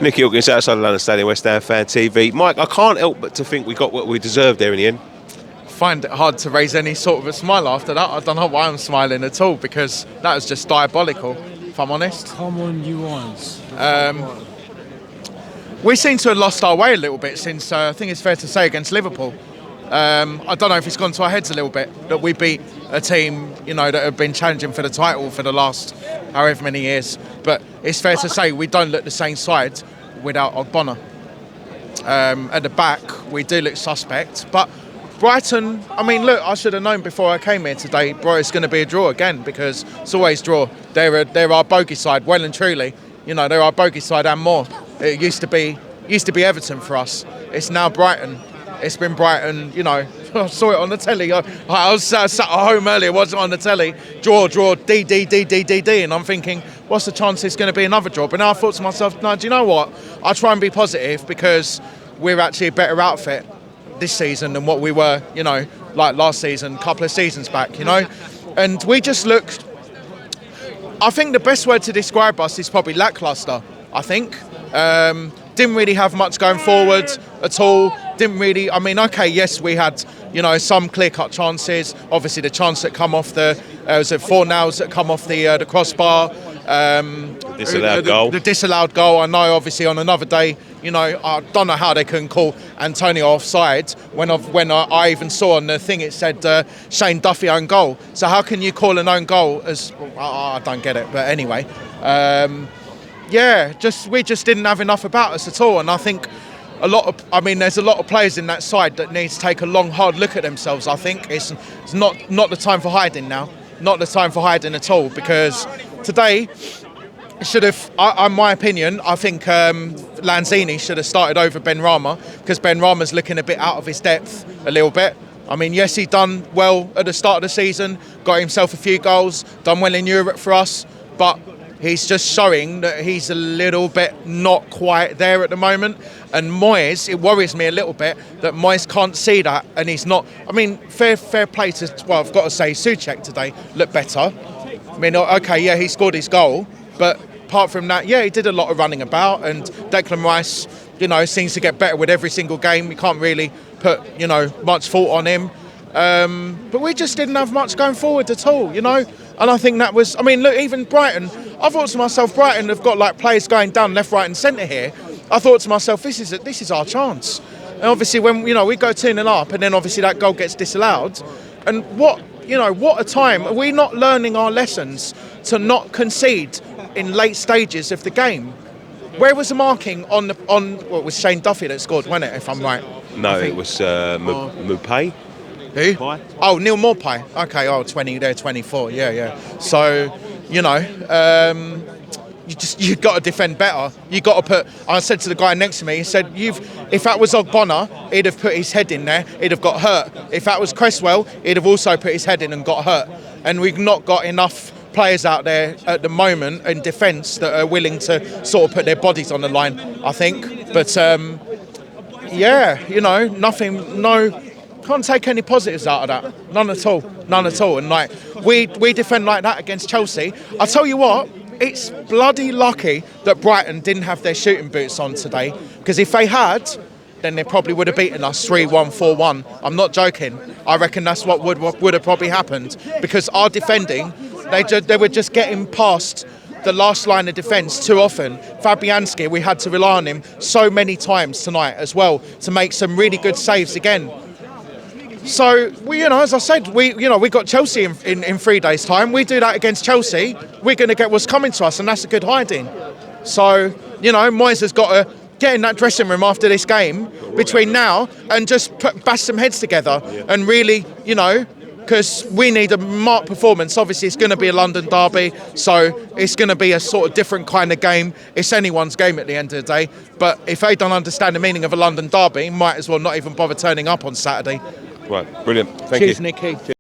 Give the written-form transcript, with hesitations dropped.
Nicky Hawkins, outside London Stadium, West Ham Fan TV. Mike, I can't help but to think we got what we deserved there in the end. Find it hard to raise any sort of a smile after that. I don't know why I'm smiling at all, because that was just diabolical, if I'm honest. Come on, you ones. We seem to have lost our way a little bit since, I think it's fair to say, against Liverpool. I don't know if it's gone to our heads a little bit that we beat a team, that have been challenging for the title for the last however many years. But it's fair to say we don't look the same side without Ogbonna. At the back, we do look suspect. But Brighton, look, I should have known before I came here today, it's going to be a draw again, because it's always draw. They're our bogey side, well and truly. They're our bogey side and more. It used to be Everton for us. It's now Brighton. It's been Brighton, I saw it on the telly. I was sat at home earlier, wasn't on the telly. Draw, D, and I'm thinking, what's the chance it's going to be another draw? But now I thought to myself, no, do you know what? I'll try and be positive, because we're actually a better outfit this season than what we were, like last season, a couple of seasons back, And we just looked, I think the best word to describe us is probably lacklustre, I think. Didn't really have much going forward at all. Didn't really, okay, yes, we had, some clear-cut chances. Obviously, the chance that come off was it 4 nails that come off the crossbar. Disallowed goal. The disallowed goal. I know, obviously, on another day, I don't know how they couldn't call Antonio offside when I even saw on the thing it said Shane Duffy own goal. So how can you call an own goal as? I don't get it. But anyway, we just didn't have enough about us at all. And I think there's a lot of players in that side that need to take a long, hard look at themselves. I think it's not the time for hiding now. Not the time for hiding at all, because today should have, in my opinion, I think Lanzini should have started over Ben Rama, because Ben Rama's looking a bit out of his depth a little bit. Yes, he done well at the start of the season, got himself a few goals, done well in Europe for us, but he's just showing that he's a little bit not quite there at the moment. And Moyes, it worries me a little bit that Moyes can't see that, and he's not. Fair play to, I've got to say, Souček today looked better. Okay, yeah, he scored his goal, but apart from that, yeah, he did a lot of running about, and Declan Rice, seems to get better with every single game. You can't really put, much fault on him. But we just didn't have much going forward at all, And I think that was, look, even Brighton, I thought to myself, Brighton have got players going down left, right and centre here. I thought to myself, this is our chance. And obviously when, we go 2-0 up, and then obviously that goal gets disallowed. And what a time. Are we not learning our lessons to not concede in late stages of the game? Where was the marking on it was Shane Duffy that scored, wasn't it, if I'm right? No, it was Mupay. Who? Maupay. Oh, Neil Maupay. Okay, 20, they're 24, yeah. So, you've got to defend better. You got to put. I said to the guy next to me, he said, if that was Ogbonna, he'd have put his head in there, he'd have got hurt. If that was Cresswell, he'd have also put his head in and got hurt. And we've not got enough players out there at the moment in defence that are willing to sort of put their bodies on the line, I think. But nothing. No. Can't take any positives out of that. None at all. And we defend like that against Chelsea. I tell you what, it's bloody lucky that Brighton didn't have their shooting boots on today, because if they had, then they probably would have beaten us 3-1, 4-1. I'm not joking. I reckon that's what would have probably happened, because our defending, they were just getting past the last line of defence too often. Fabianski, we had to rely on him so many times tonight as well to make some really good saves again. So we, as I said, we got Chelsea in 3 days' time. We do that against Chelsea, we're going to get what's coming to us, and that's a good hiding. So Moyes has got to get in that dressing room after this game between now and just bash some heads together and really, because we need a marked performance. Obviously, it's going to be a London derby, so it's going to be a sort of different kind of game. It's anyone's game at the end of the day. But if they don't understand the meaning of a London derby, might as well not even bother turning up on Saturday. Right, brilliant. Thank you. Cheers, Nicky.